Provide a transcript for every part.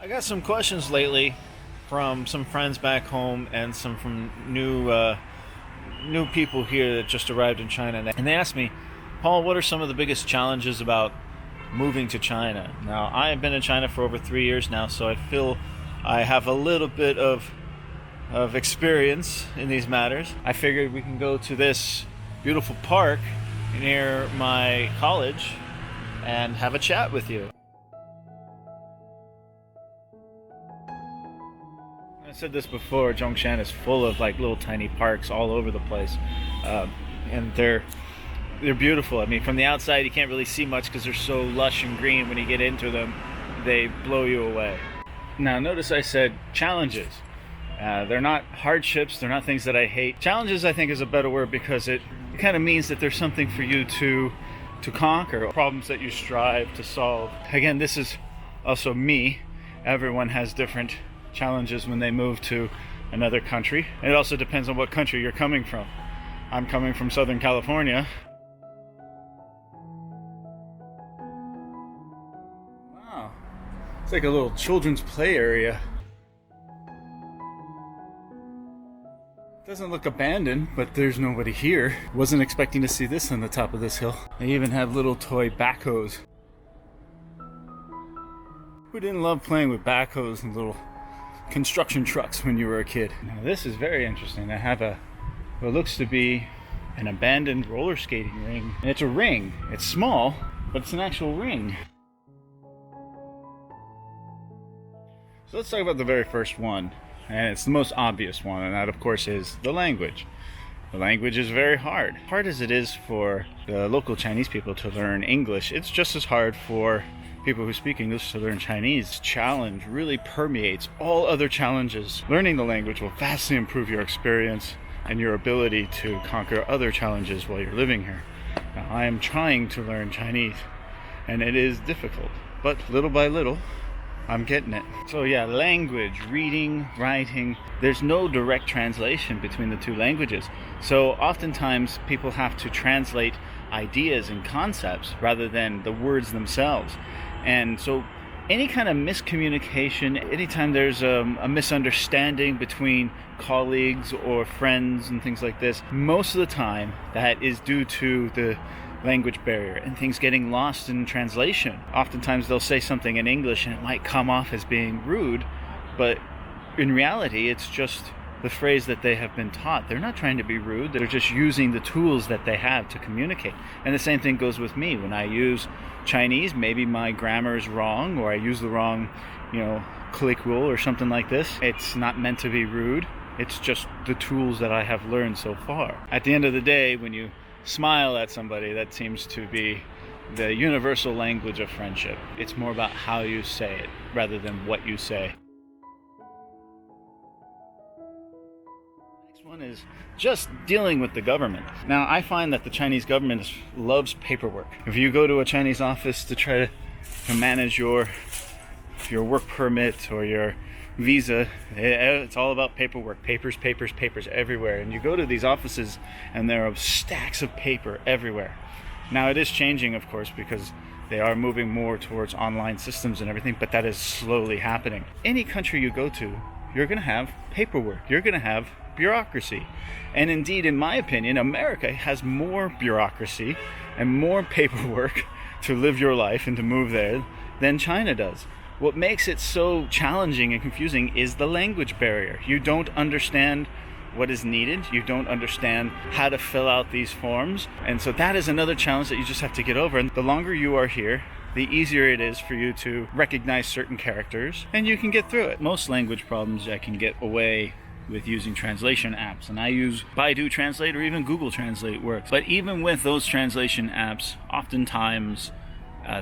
I got some questions lately from some friends back home and some from new people here that just arrived in China, and they asked me, Paul, what are some of the biggest challenges about moving to China? Now, I have been in China for over 3 years now, so I feel I have a little bit of experience in these matters. I figured we can go to this beautiful park near my college and have a chat with you. I said this before, Zhongshan is full of like little tiny parks all over the place, and they're beautiful. I mean, from the outside you can't really see much because they're so lush and green. When you get into them, they blow you away. Now notice I said challenges. They're not hardships, they're not things that I hate. Challenges, I think, is a better word because it kind of means that there's something for you to conquer, problems that you strive to solve. Again, this is also me. Everyone has different challenges when they move to another country. It also depends on what country you're coming from. I'm coming from Southern California. Wow, it's like a little children's play area. Doesn't look abandoned, but there's nobody here. Wasn't expecting to see this on the top of this hill. They even have little toy backhoes. Who didn't love playing with backhoes and little construction trucks when you were a kid? Now this is very interesting. They have what looks to be an abandoned roller skating ring. And it's a ring. It's small, but it's an actual ring. So let's talk about the very first one. And it's the most obvious one, and that of course is the language. The language is very hard. Hard as it is for the local Chinese people to learn English, it's just as hard for people who speak English to learn Chinese. Challenge really permeates all other challenges. Learning the language will vastly improve your experience and your ability to conquer other challenges while you're living here. Now, I am trying to learn Chinese, and it is difficult, but little by little, I'm getting it. So yeah, language, reading, writing, there's no direct translation between the two languages. So oftentimes people have to translate ideas and concepts rather than the words themselves. And so any kind of miscommunication, anytime there's a misunderstanding between colleagues or friends and things like this, most of the time that is due to the language barrier and things getting lost in translation. Oftentimes they'll say something in English and it might come off as being rude, but in reality it's just the phrase that they have been taught. They're not trying to be rude, they're just using the tools that they have to communicate. And the same thing goes with me. When I use Chinese, maybe my grammar is wrong or I use the wrong, click rule or something like this. It's not meant to be rude, it's just the tools that I have learned so far. At the end of the day, when you smile at somebody, that seems to be the universal language of friendship. It's more about how you say it rather than what you say. Next one is just dealing with the government. Now, I find that the Chinese government loves paperwork. If you go to a Chinese office to try to manage your work permit or your visa, it's all about paperwork. Papers everywhere. And you go to these offices and there are stacks of paper everywhere. Now it is changing, of course, because they are moving more towards online systems and everything, but that is slowly happening. Any country you go to, you're going to have paperwork. You're going to have bureaucracy. And indeed, in my opinion, America has more bureaucracy and more paperwork to live your life and to move there than China does. What makes it so challenging and confusing is the language barrier. You don't understand what is needed. You don't understand how to fill out these forms. And so that is another challenge that you just have to get over. And the longer you are here, the easier it is for you to recognize certain characters, and you can get through it. Most language problems I can get away with using translation apps, and I use Baidu Translate or even Google Translate works. But even with those translation apps, oftentimes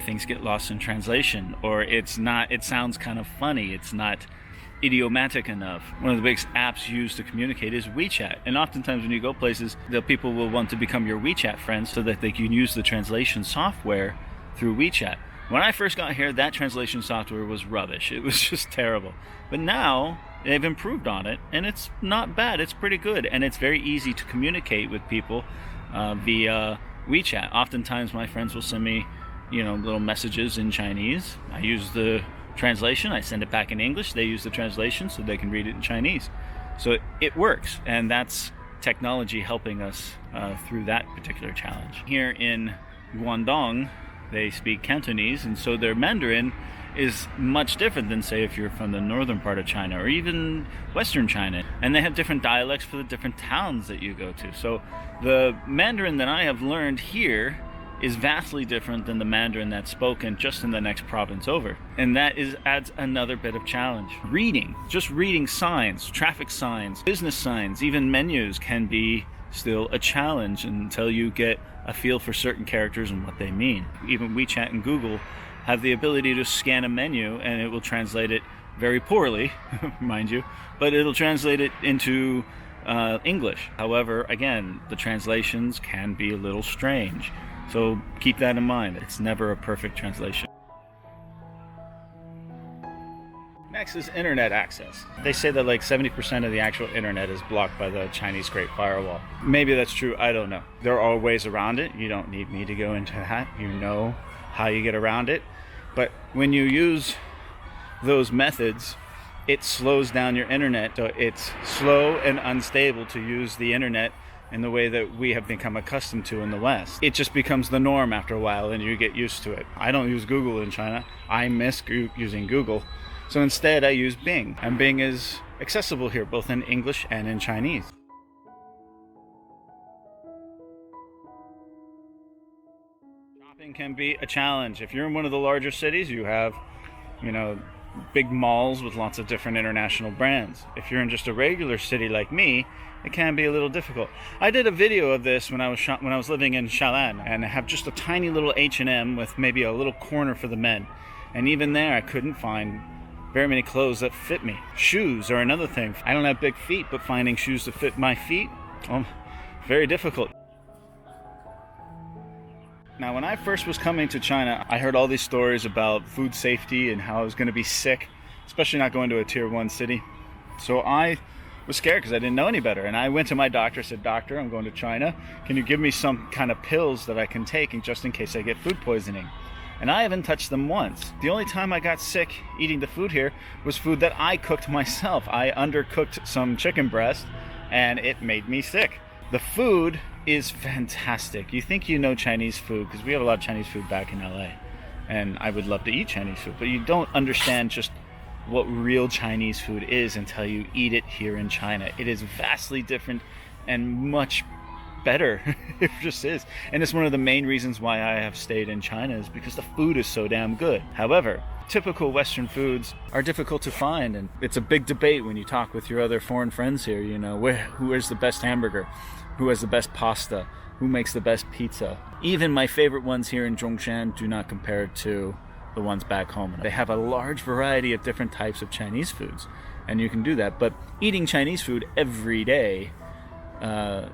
things get lost in translation, or it sounds kind of funny, it's not idiomatic enough. One of the biggest apps used to communicate is WeChat, and oftentimes when you go places, the people will want to become your WeChat friends so that they can use the translation software through WeChat. When I first got here, that translation software was rubbish. It was just terrible. But now they've improved on it, and it's not bad. It's pretty good, and it's very easy to communicate with people via WeChat. Oftentimes my friends will send me little messages in Chinese. I use the translation, I send it back in English, they use the translation so they can read it in Chinese. So it works, and that's technology helping us through that particular challenge. Here in Guangdong, they speak Cantonese, and so their Mandarin is much different than, say, if you're from the northern part of China or even western China. And they have different dialects for the different towns that you go to. So the Mandarin that I have learned here is vastly different than the Mandarin that's spoken just in the next province over. And that adds another bit of challenge. Reading, just reading signs, traffic signs, business signs, even menus can be still a challenge until you get a feel for certain characters and what they mean. Even WeChat and Google have the ability to scan a menu and it will translate it very poorly, mind you, but it'll translate it into English. However, again, the translations can be a little strange. So keep that in mind. It's never a perfect translation. Next is internet access. They say that like 70% of the actual internet is blocked by the Chinese Great Firewall. Maybe that's true, I don't know. There are ways around it. You don't need me to go into that. You know how you get around it. But when you use those methods, it slows down your internet. So it's slow and unstable to use the internet in the way that we have become accustomed to in the West. It just becomes the norm after a while and you get used to it. I don't use Google in China. I miss using Google. So instead I use Bing. And Bing is accessible here, both in English and in Chinese. Shopping can be a challenge. If you're in one of the larger cities, you have, big malls with lots of different international brands. If you're in just a regular city like me, it can be a little difficult. I did a video of this when I was living in Shalan, and I have just a tiny little H&M with maybe a little corner for the men. And even there, I couldn't find very many clothes that fit me. Shoes are another thing. I don't have big feet, but finding shoes to fit my feet, very difficult. Now, when I first was coming to China, I heard all these stories about food safety and how I was going to be sick, especially not going to a tier 1 city. So I was scared because I didn't know any better. And I went to my doctor, said, "Doctor, I'm going to China. Can you give me some kind of pills that I can take just in case I get food poisoning?" And I haven't touched them once. The only time I got sick eating the food here was food that I cooked myself. I undercooked some chicken breast and it made me sick. The food is fantastic. You think you know Chinese food because we have a lot of Chinese food back in LA. And I would love to eat Chinese food, but you don't understand just what real Chinese food is until you eat it here in China. It is vastly different and much better. It just is. And it's one of the main reasons why I have stayed in China, is because the food is so damn good. However, typical Western foods are difficult to find, and it's a big debate when you talk with your other foreign friends here, who is the best hamburger, who has the best pasta, who makes the best pizza. Even my favorite ones here in Zhongshan do not compare to the ones back home. They have a large variety of different types of Chinese foods, and you can do that. But eating Chinese food every day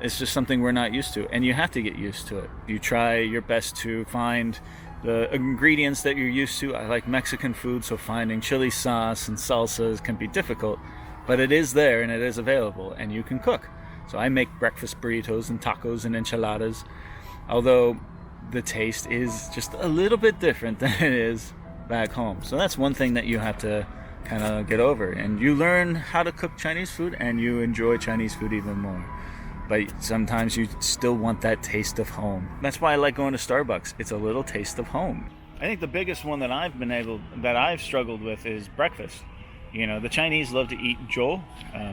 it's just something we're not used to, and you have to get used to it. You try your best to find the ingredients that you're used to. I like Mexican food, so finding chili sauce and salsas can be difficult, but it is there and it is available, and you can cook. So I make breakfast burritos and tacos and enchiladas, although the taste is just a little bit different than it is back home. So that's one thing that you have to kind of get over, and you learn how to cook Chinese food and you enjoy Chinese food even more. But sometimes you still want that taste of home. That's why I like going to Starbucks. It's a little taste of home. I think the biggest one that I've struggled with is breakfast. The Chinese love to eat zhou,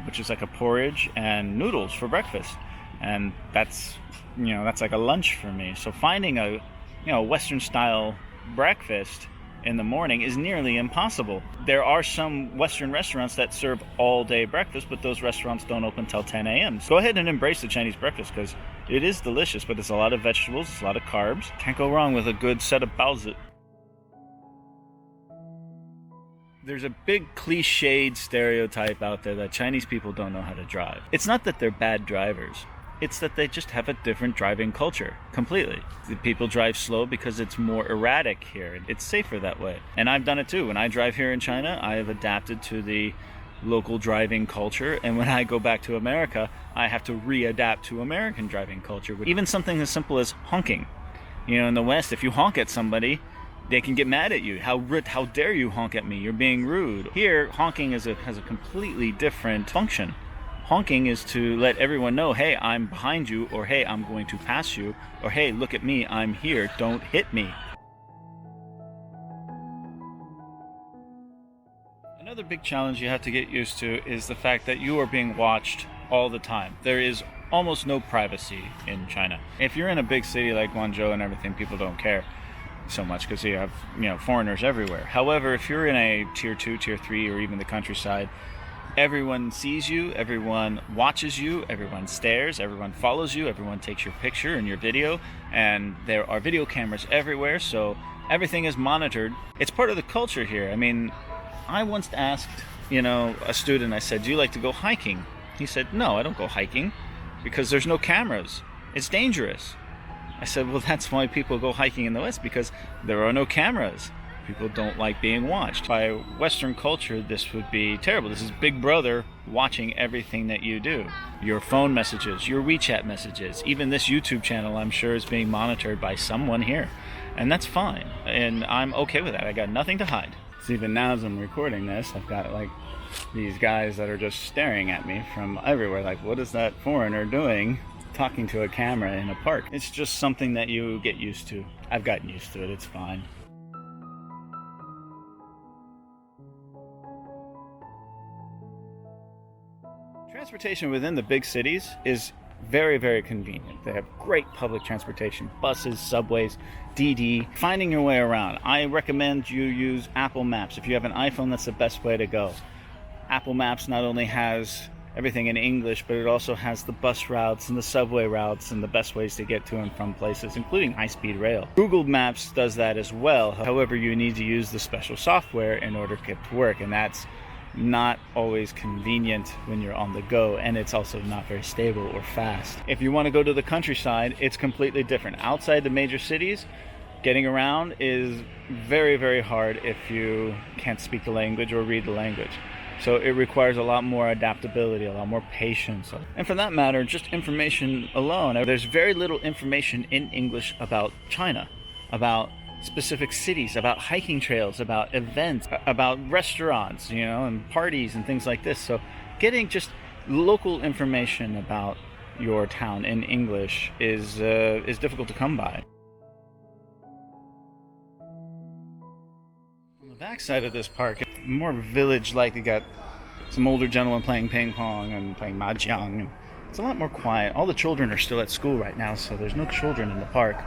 which is like a porridge, and noodles for breakfast. And that's like a lunch for me. So finding a Western style breakfast in the morning is nearly impossible. There are some Western restaurants that serve all day breakfast, but those restaurants don't open till 10 a.m. So go ahead and embrace the Chinese breakfast because it is delicious, but it's a lot of vegetables, it's a lot of carbs. Can't go wrong with a good set of baozi. There's a big cliched stereotype out there that Chinese people don't know how to drive. It's not that they're bad drivers. It's that they just have a different driving culture, completely. The people drive slow because it's more erratic here. It's safer that way. And I've done it too. When I drive here in China, I have adapted to the local driving culture. And when I go back to America, I have to readapt to American driving culture. Even something as simple as honking. In the West, if you honk at somebody, They can get mad at you. How dare you honk at me? You're being rude. Here, honking has a completely different function. Honking is to let everyone know, hey, I'm behind you, or hey, I'm going to pass you, or hey, look at me, I'm here, don't hit me. Another big challenge you have to get used to is the fact that you are being watched all the time. There is almost no privacy in China. If you're in a big city like Guangzhou and everything, people don't care so much because you have, foreigners everywhere. However, if you're in a tier 2, tier 3, or even the countryside, everyone sees you, everyone watches you, everyone stares, everyone follows you, everyone takes your picture and your video, and there are video cameras everywhere, so everything is monitored. It's part of the culture here. I mean, I once asked, a student, I said, do you like to go hiking? He said, no, I don't go hiking because there's no cameras. It's dangerous. I said, well, that's why people go hiking in the West, because there are no cameras. People don't like being watched. By Western culture, this would be terrible. This is Big Brother watching everything that you do. Your phone messages, your WeChat messages, even this YouTube channel, I'm sure, is being monitored by someone here. And that's fine. And I'm okay with that. I got nothing to hide. So even now as I'm recording this, I've got these guys that are just staring at me from everywhere. Like, what is that foreigner doing talking to a camera in a park? It's just something that you get used to. I've gotten used to it. It's fine. Transportation within the big cities is very, very convenient. They have great public transportation, buses, subways, DD. Finding your way around, I recommend you use Apple Maps. If you have an iPhone, that's the best way to go. Apple Maps not only has everything in English, but it also has the bus routes and the subway routes and the best ways to get to and from places, including high-speed rail. Google Maps does that as well. However, you need to use the special software in order to get to work, and that's not always convenient when you're on the go, and it's also not very stable or fast. If you want to go to the countryside, it's completely different. Outside the major cities, getting around is very, very hard if you can't speak the language or read the language. So it requires a lot more adaptability, a lot more patience. And for that matter, just information alone. There's very little information in English about China, about specific cities, about hiking trails, about events, about restaurants, and parties and things like this. So getting just local information about your town in English is difficult to come by. On the backside of this park, more village-like. You got some older gentlemen playing ping pong and playing mahjong. It's a lot more quiet. All the children are still at school right now, so there's no children in the park.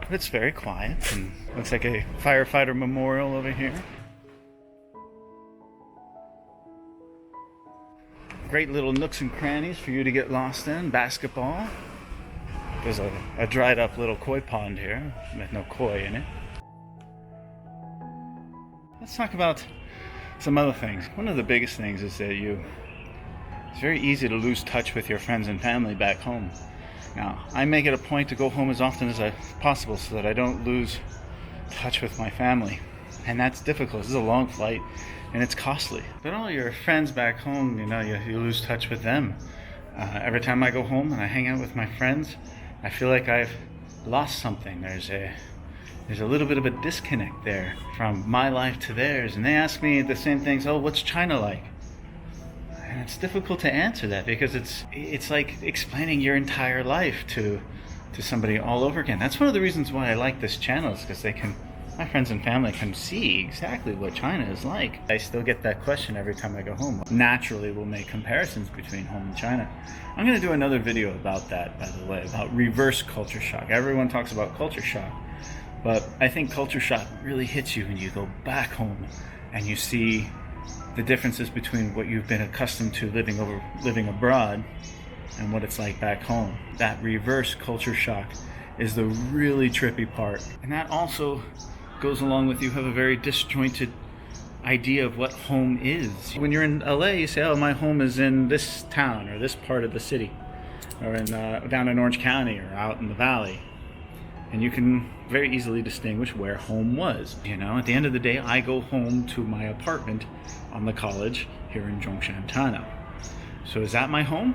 But it's very quiet, and looks like a firefighter memorial over here. Great little nooks and crannies for you to get lost in. Basketball. There's a dried up little koi pond here with no koi in it. Let's talk about some other things. One of the biggest things is that it's very easy to lose touch with your friends and family back home. Now, I make it a point to go home as often as possible so that I don't lose touch with my family. And that's difficult. This is a long flight, and it's costly. But all your friends back home, you lose touch with them. Every time I go home and I hang out with my friends, I feel like I've lost something. There's a little bit of a disconnect there from my life to theirs. And they ask me the same things, oh, what's China like? And it's difficult to answer that because it's like explaining your entire life to somebody all over again. That's one of the reasons why I like this channel, is because my friends and family can see exactly what China is like. I still get that question every time I go home. Naturally, we'll make comparisons between home and China. I'm going to do another video about that, by the way, about reverse culture shock. Everyone talks about culture shock, but I think culture shock really hits you when you go back home and you see the differences between what you've been accustomed to living abroad and what it's like back home. That reverse culture shock is the really trippy part. And that also goes along with you have a very disjointed idea of what home is. When you're in LA, you say, oh, my home is in this town or this part of the city, or down in Orange County or out in the valley. And you can very easily distinguish where home was. At the end of the day, I go home to my apartment on the college here in Zhongshan, China. So is that my home?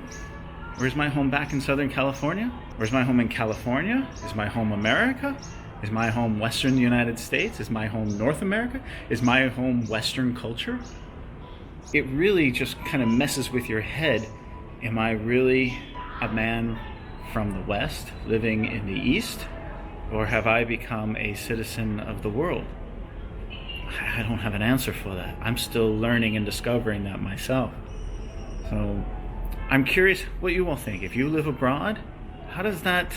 Or is my home back in Southern California? Or is my home in California? Is my home America? Is my home Western United States? Is my home North America? Is my home Western culture? It really just kind of messes with your head. Am I really a man from the West living in the East? Or have I become a citizen of the world? I don't have an answer for that. I'm still learning and discovering that myself. So I'm curious what you all think. If you live abroad, how does that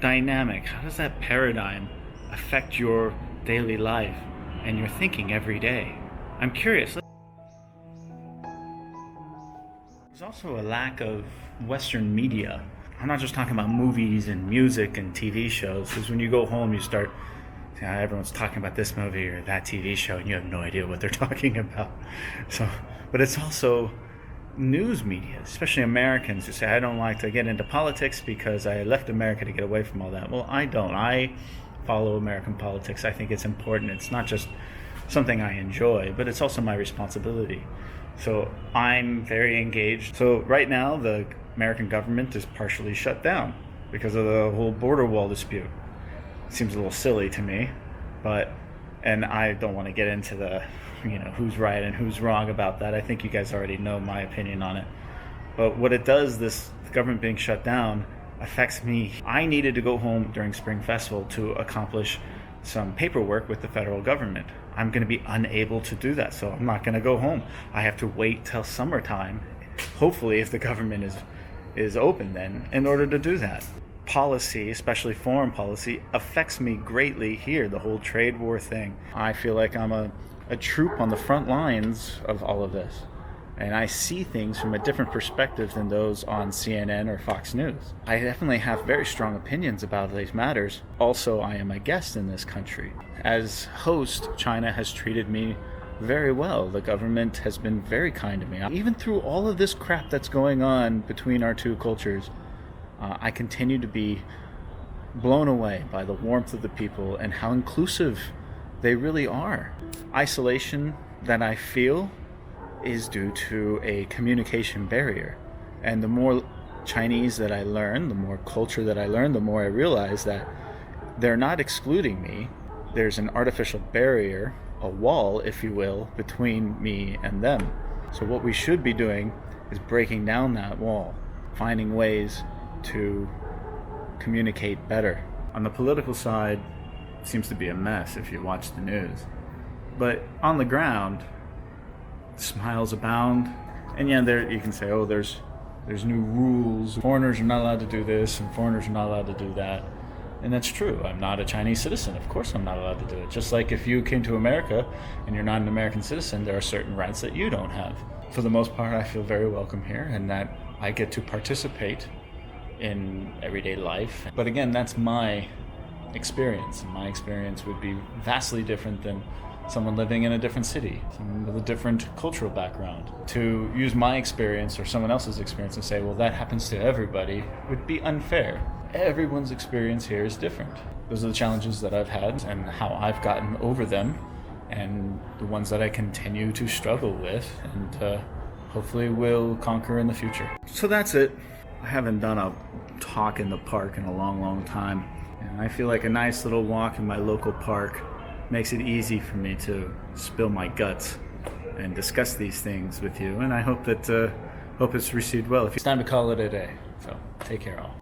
dynamic, how does that paradigm affect your daily life and your thinking every day? I'm curious. There's also a lack of Western media. I'm not just talking about movies and music and TV shows, because when you go home you start, everyone's talking about this movie or that TV show and you have no idea what they're talking about. But it's also news media, especially Americans who say, I don't like to get into politics because I left America to get away from all that. Well, I don't. I follow American politics. I think it's important. It's not just something I enjoy, but it's also my responsibility. So I'm very engaged. So right now, the American government is partially shut down because of the whole border wall dispute. It seems a little silly to me, and I don't want to get into the, who's right and who's wrong about that. I think you guys already know my opinion on it. But what it does, this government being shut down, affects me. I needed to go home during Spring Festival to accomplish some paperwork with the federal government. I'm going to be unable to do that, so I'm not going to go home. I have to wait till summertime, hopefully if the government is open then, in order to do that. Policy, especially foreign policy, affects me greatly here, the whole trade war thing. I feel like I'm a troop on the front lines of all of this, and I see things from a different perspective than those on CNN or Fox News. I definitely have very strong opinions about these matters. Also, I am a guest in this country. As host, China has treated me very well. The government has been very kind to me. Even through all of this crap that's going on between our two cultures, I continue to be blown away by the warmth of the people and how inclusive they really are. Isolation that I feel is due to a communication barrier. And the more Chinese that I learn, the more culture that I learn, the more I realize that they're not excluding me. There's an artificial barrier, a wall, if you will, between me and them. So what we should be doing is breaking down that wall, finding ways to communicate better. On the political side, it seems to be a mess if you watch the news. But on the ground, smiles abound. And yeah, there you can say, oh, there's new rules. Foreigners are not allowed to do this and foreigners are not allowed to do that. And that's true. I'm not a Chinese citizen. Of course I'm not allowed to do it. Just like if you came to America and you're not an American citizen, there are certain rights that you don't have. For the most part, I feel very welcome here and that I get to participate in everyday life. But again, that's my experience. And my experience would be vastly different than someone living in a different city, someone with a different cultural background. To use my experience or someone else's experience and say, well, that happens to everybody, would be unfair. Everyone's experience here is different. Those are the challenges that I've had and how I've gotten over them, and the ones that I continue to struggle with and hopefully will conquer in the future. So that's it. I haven't done a talk in the park in a long, long time. And I feel like a nice little walk in my local park makes it easy for me to spill my guts and discuss these things with you. And I hope that hope it's received well. It's time to call it a day. So take care all.